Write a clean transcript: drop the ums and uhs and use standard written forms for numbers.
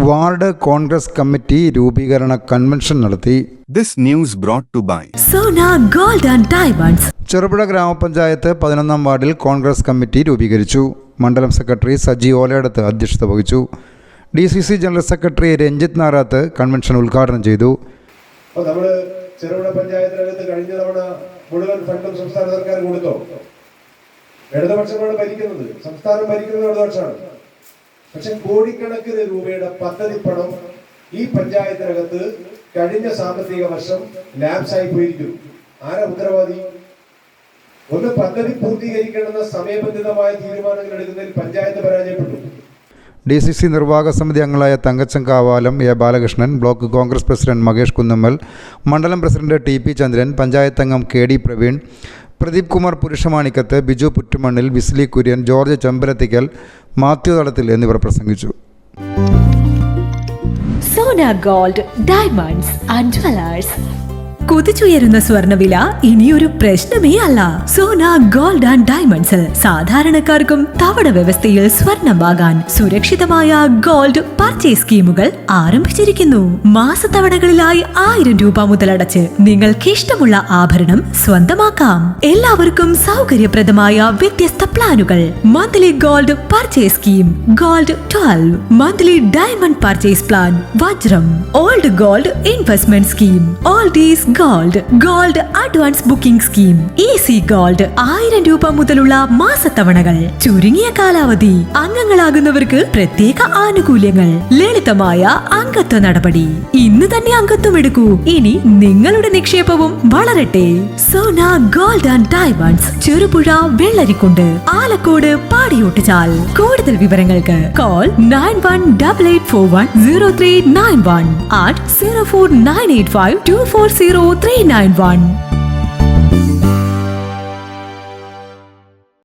Ward Congress committee രൂപീകരണ convention നടത്തി. This news brought to by Sona Gold and Diamonds. Cherupuzha ഗ്രാമപഞ്ചായത്ത് 11-ാം വാർഡിൽ കോൺഗ്രസ് കമ്മിറ്റി രൂപീകരിച്ചു. മണ്ഡലം സെക്രട്ടറി സജി ഓലയടത്ത് അധ്യക്ഷത വഹിച്ചു. DCC general secretary Ranjith Narath convention ഉദ്ഘാടനം ചെയ്തു. നമ്മൾ ചെറുപുഴ പഞ്ചായത്തിനകത്ത് കഴിഞ്ഞ തവണ മുഴുവൻ ഫണ്ടും സംസ്ഥാന സർക്കാർ കൊടുത്തോ? ഇടതുപക്ഷമാണ് ഭരിക്കുന്നത്, സംസ്ഥാനം ഭരിക്കുന്നത് ഇടതുപക്ഷമാണ്. പക്ഷെ കോടിക്കണക്കിന് രൂപയുടെ പദ്ധതി പണം ഈ പഞ്ചായത്തിനകത്ത് കഴിഞ്ഞ സാമ്പത്തിക വർഷം ലാപ്സായി പോയിരിക്കുന്നു. ആരാ ഉത്തരവാദി? ഒന്ന് പദ്ധതി പൂർത്തീകരിക്കണമെന്ന സമയബന്ധിതമായ തീരുമാനങ്ങൾ എടുക്കുന്നതിൽ പഞ്ചായത്ത് പരാജയപ്പെട്ടു. DCC നിർവാഹക സമിതി അംഗങ്ങളായ Thankachan Kavalam, A Balakrishnan, block Congress president Makesh Kunnamal, മണ്ഡലം പ്രസിഡന്റ് TP ചന്ദ്രൻ, പഞ്ചായത്ത് അംഗം KD പ്രവീൺ, പ്രദീപ് കുമാർ പുരുഷമാണിക്കത്ത്, ബിജു പുറ്റുമണ്ണിൽ, വിസ്ലി കുര്യൻ, ജോർജ് ചെമ്പലത്തിക്കൽ, മാത്യു തടത്തിൽ എന്നിവർ പ്രസംഗിച്ചു. Sona Gold, Diamonds and Jewelers. കുതിച്ചുയരുന്ന സ്വർണ്ണവില ഇനിയൊരു പ്രശ്നമേ അല്ല. സോന ഗോൾഡ് ആൻഡ് ഡയമണ്ട്സിൽ സാധാരണക്കാർക്കും തവണ വ്യവസ്ഥയിൽ സ്വർണം വാങ്ങാൻ സുരക്ഷിതമായ ഗോൾഡ് പർച്ചേസ് സ്കീമുകൾ ആരംഭിച്ചിരിക്കുന്നു. മാസത്തവണകളിലായി 1000 രൂപ മുതലടച്ച് നിങ്ങൾക്ക് ഇഷ്ടമുള്ള ആഭരണം സ്വന്തമാക്കാം. എല്ലാവർക്കും സൗകര്യപ്രദമായ വ്യത്യസ്ത പ്ലാനുകൾ. Monthly gold purchase scheme, gold 12, monthly diamond purchase plan, വജ്രം, old gold investment scheme, oldies gold advance booking scheme, easy gold 1000 രൂപ മുതലുള്ള മാസത്തവണകൾ, ചുരുങ്ങിയ കാലാവധി, അംഗങ്ങളാകുന്നവർക്ക് പ്രത്യേക ആനുകൂല്യങ്ങൾ, ലളിതമായ അംഗത്വ നടപടി. ഇന്ന് തന്നെ അംഗത്വം എടുക്കൂ. ഇനി നിങ്ങളുടെ നിക്ഷേപവും വളരട്ടെ. Sona gold and diamonds, Cherupuzha, Vellarikkundu, Alakode, Padiyottuchal. കൂടുതൽ വിവരങ്ങൾക്ക് കോൾ 9188410391 at 04985240391.